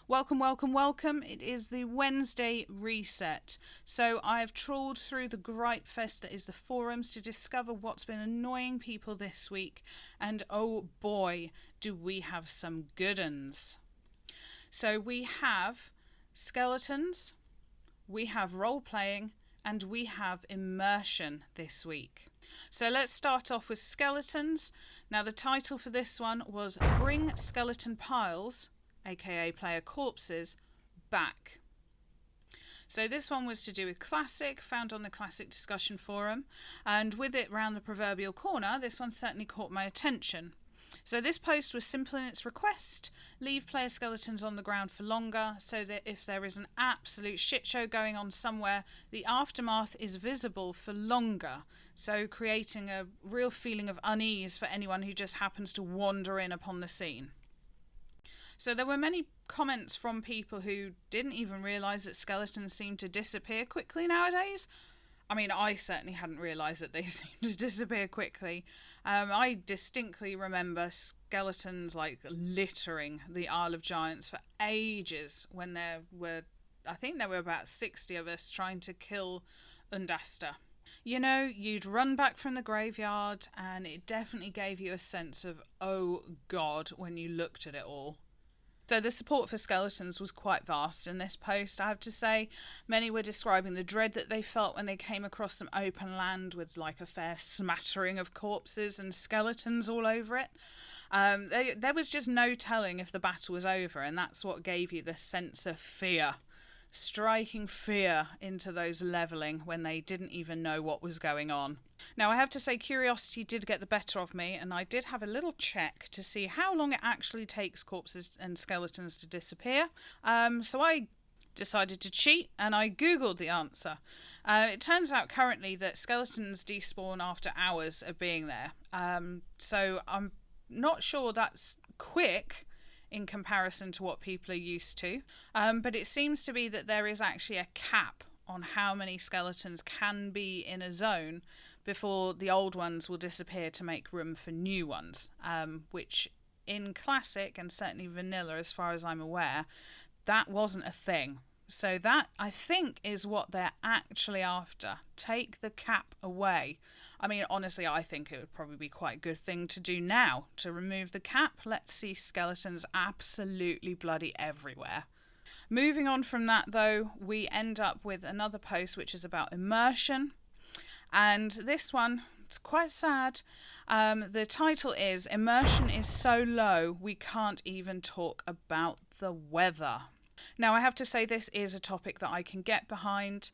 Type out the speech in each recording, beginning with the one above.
Welcome, welcome, welcome. It is the Wednesday reset. So I've trawled through the gripefest that is the forums to discover what's been annoying people this week. And oh boy, do we have some good uns. So we have skeletons, we have role-playing, and we have immersion this week. So let's start off with skeletons. Now the title for this one was Bring Skeleton Piles, aka player corpses, back. So this one was to do with Classic, found on the Classic discussion forum, and with it round the proverbial corner, this one certainly caught my attention. So this post was simple in its request: leave player skeletons on the ground for longer, so that if there is an absolute shit show going on somewhere, the aftermath is visible for longer, so creating a real feeling of unease for anyone who just happens to wander in upon the scene. So there were many comments from people who didn't even realise that skeletons seem to disappear quickly nowadays. I mean, I certainly hadn't realised that they seem to disappear quickly. I distinctly remember skeletons littering the Isle of Giants for ages when I think there were about 60 of us trying to kill Undasta. You know, you'd run back from the graveyard and it definitely gave you a sense of, oh God, when you looked at it all. So the support for skeletons was quite vast in this post, I have to say. Many were describing the dread that they felt when they came across some open land with a fair smattering of corpses and skeletons all over it. There was just no telling if the battle was over, and that's what gave you the sense of fear. Striking fear into those levelling when they didn't even know what was going on. Now I have to say curiosity did get the better of me, and I did have a little check to see how long it actually takes corpses and skeletons to disappear. So I decided to cheat and I googled the answer. It turns out currently that skeletons despawn after hours of being there. So I'm not sure that's quick in comparison to what people are used to, but it seems to be that there is actually a cap on how many skeletons can be in a zone before the old ones will disappear to make room for new ones, which in Classic and certainly Vanilla, as far as I'm aware, that wasn't a thing. So that, I think, is what they're actually after. Take the cap away. I mean, honestly, I think it would probably be quite a good thing to do now, to remove the cap. Let's see skeletons absolutely bloody everywhere. Moving on from that, though, we end up with another post which is about immersion. And this one, it's quite sad. The title is Immersion is so low we can't even talk about the weather. Now, I have to say this is a topic that I can get behind.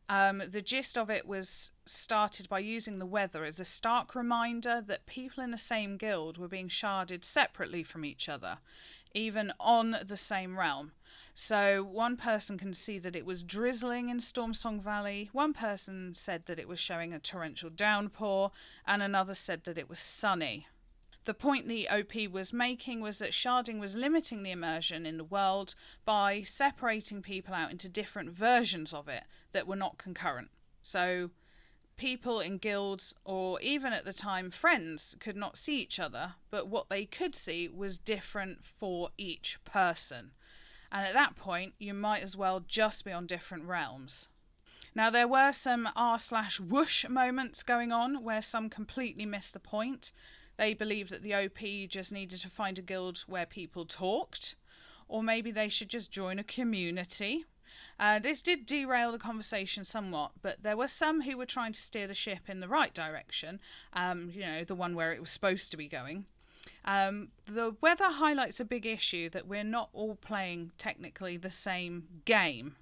The gist of it was started by using the weather as a stark reminder that people in the same guild were being sharded separately from each other, even on the same realm. So one person can see that it was drizzling in Stormsong Valley, one person said that it was showing a torrential downpour, and another said that it was sunny. The point the OP was making was that sharding was limiting the immersion in the world by separating people out into different versions of it that were not concurrent. So people in guilds, or even at the time friends, could not see each other, but what they could see was different for each person. And at that point, you might as well just be on different realms. Now, there were some r/whoosh moments going on where some completely missed the point. They believed that the OP just needed to find a guild where people talked, or maybe they should just join a community. This did derail the conversation somewhat, but there were some who were trying to steer the ship in the right direction, the one where it was supposed to be going. The weather highlights a big issue that we're not all playing technically the same game,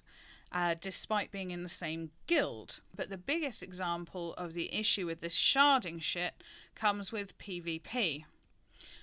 despite being in the same guild. But the biggest example of the issue with this sharding shit comes with PvP.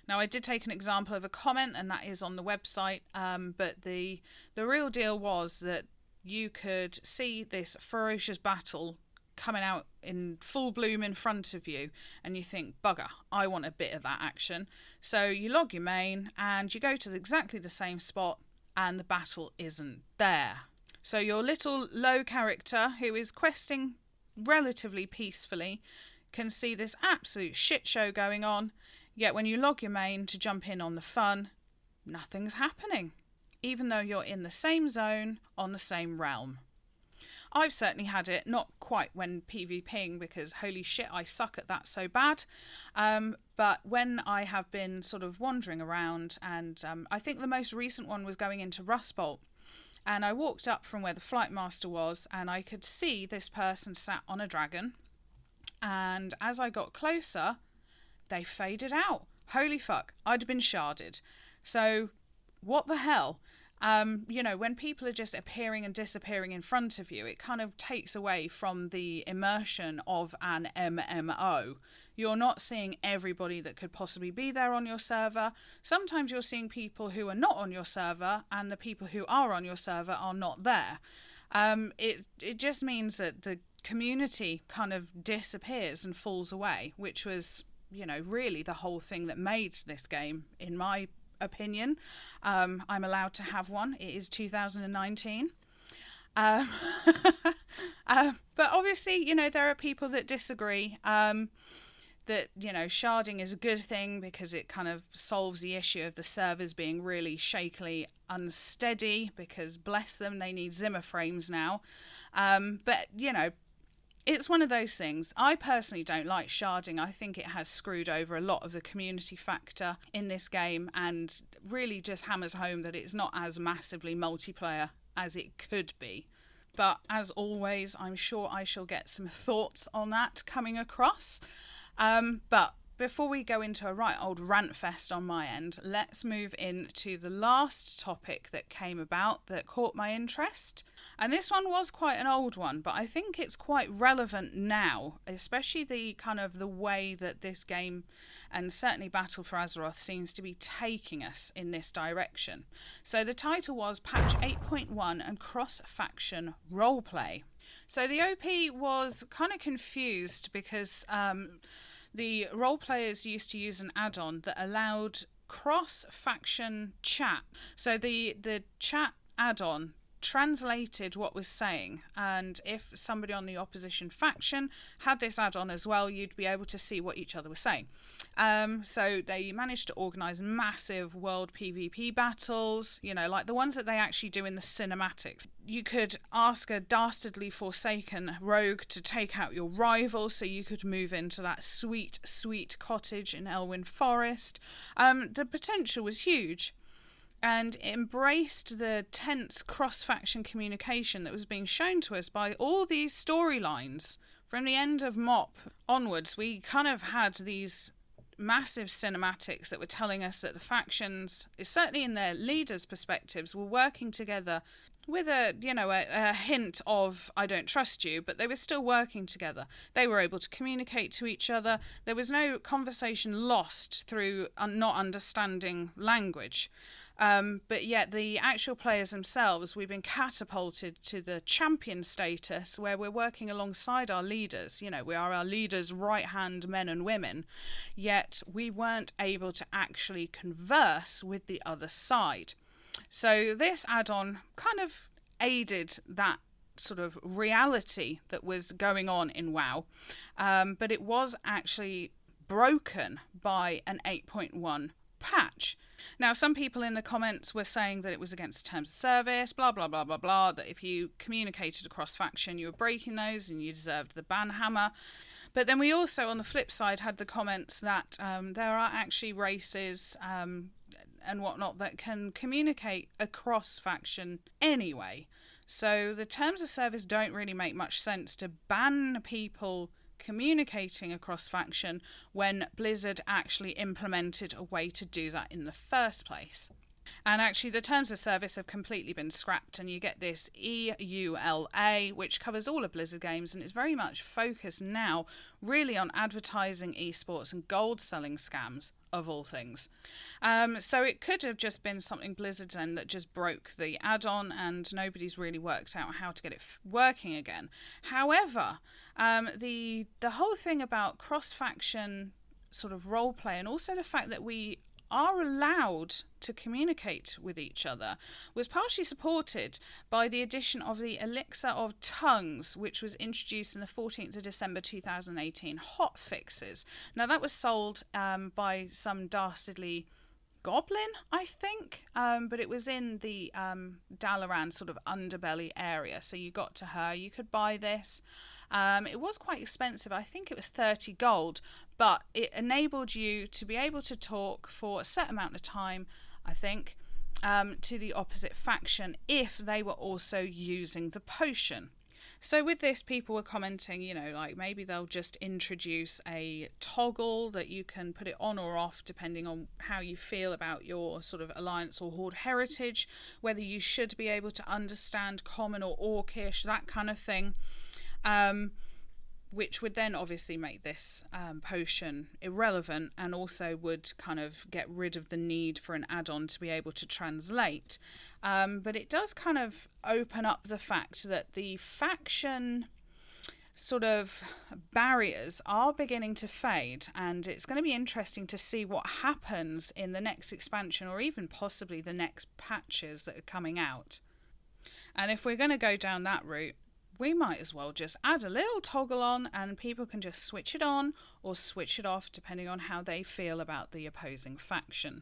Now, I did take an example of a comment, and that is on the website, but the real deal was that you could see this ferocious battle coming out in full bloom in front of you, and you think, bugger, I want a bit of that action. So you log your main, and you go to exactly the same spot, and the battle isn't there. So your little low character, who is questing relatively peacefully, can see this absolute shit show going on, yet when you log your main to jump in on the fun, nothing's happening. even though you're in the same zone on the same realm. I've certainly had it, not quite when PvPing, because holy shit, I suck at that so bad. But when I have been sort of wandering around, and I think the most recent one was going into Rust Bolt, and I walked up from where the Flight Master was, and I could see this person sat on a dragon, and as I got closer, they faded out. Holy fuck, I'd been sharded. So, what the hell? When people are just appearing and disappearing in front of you, it kind of takes away from the immersion of an MMO. You're not seeing everybody that could possibly be there on your server. Sometimes you're seeing people who are not on your server, and the people who are on your server are not there. It just means that the community kind of disappears and falls away, which was, really the whole thing that made this game, in my opinion. I'm allowed to have one. It is 2019. But obviously, there are people that disagree. That, sharding is a good thing because it kind of solves the issue of the servers being really shakily unsteady, because bless them, they need Zimmer frames now. But, it's one of those things. I personally don't like sharding. I think it has screwed over a lot of the community factor in this game, and really just hammers home that it's not as massively multiplayer as it could be. But as always, I'm sure I shall get some thoughts on that coming across. But before we go into a right old rant fest on my end, let's move into the last topic that came about that caught my interest. And this one was quite an old one, but I think it's quite relevant now, especially the way that this game, and certainly Battle for Azeroth, seems to be taking us in this direction. So the title was Patch 8.1 and Cross-Faction Roleplay. So the OP was kind of confused because the role players used to use an add-on that allowed cross-faction chat. So the chat add-on translated what was saying, and if somebody on the opposition faction had this add-on as well, you'd be able to see what each other was saying. So they managed to organise massive world PvP battles, like the ones that they actually do in the cinematics. You could ask a dastardly forsaken rogue to take out your rival, so you could move into that sweet, sweet cottage in Elwyn Forest. The potential was huge, and embraced the tense cross-faction communication that was being shown to us by all these storylines. From the end of MOP onwards, we kind of had these massive cinematics that were telling us that the factions, certainly in their leaders' perspectives, were working together with a hint of I don't trust you, but they were still working together. They were able to communicate to each other. There was no conversation lost through not understanding language. But yet the actual players themselves, we've been catapulted to the champion status where we're working alongside our leaders. We are our leaders' right-hand men and women, yet we weren't able to actually converse with the other side. So this add-on kind of aided that sort of reality that was going on in WoW, but it was actually broken by an 8.1 patch. Now, some people in the comments were saying that it was against terms of service, blah, blah, blah, blah, blah, that if you communicated across faction, you were breaking those and you deserved the ban hammer. But then we also, on the flip side, had the comments that there are actually races and whatnot that can communicate across faction anyway. So the terms of service don't really make much sense to ban people communicating across faction when Blizzard actually implemented a way to do that in the first place. And actually the terms of service have completely been scrapped, and you get this EULA, which covers all of Blizzard games, and is very much focused now really on advertising esports and gold selling scams, of all things. So it could have just been something Blizzard's end that just broke the add-on, and nobody's really worked out how to get it working again. However, the whole thing about cross-faction sort of roleplay, and also the fact that we are allowed to communicate with each other, was partially supported by the addition of the Elixir of Tongues, which was introduced in the 14th of December 2018 hotfixes. Now that was sold by some dastardly goblin, I think, but it was in the Dalaran sort of underbelly area. So you got to her, you could buy this. It was quite expensive. I think it was 30 gold, but it enabled you to be able to talk for a set amount of time, I think, to the opposite faction if they were also using the potion. So with this, people were commenting, like maybe they'll just introduce a toggle that you can put it on or off depending on how you feel about your sort of alliance or horde heritage, whether you should be able to understand common or orcish, that kind of thing. Which would then obviously make this potion irrelevant, and also would kind of get rid of the need for an add-on to be able to translate. But it does kind of open up the fact that the faction sort of barriers are beginning to fade, and it's going to be interesting to see what happens in the next expansion, or even possibly the next patches that are coming out. And if we're going to go down that route, we might as well just add a little toggle on, and people can just switch it on or switch it off depending on how they feel about the opposing faction.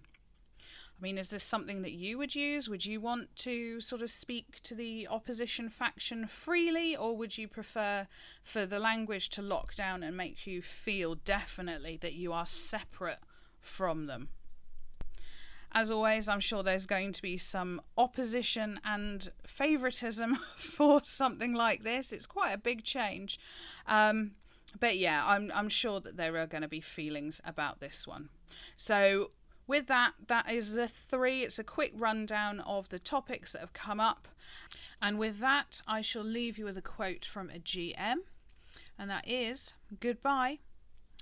I mean, is this something that you would use? Would you want to sort of speak to the opposition faction freely, or would you prefer for the language to lock down and make you feel definitely that you are separate from them? As always, I'm sure there's going to be some opposition and favouritism for something like this. It's quite a big change. But yeah, I'm sure that there are going to be feelings about this one. So with that is the 3. It's a quick rundown of the topics that have come up. And with that, I shall leave you with a quote from a GM. And that is, "Goodbye.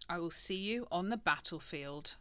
I will see you on the battlefield."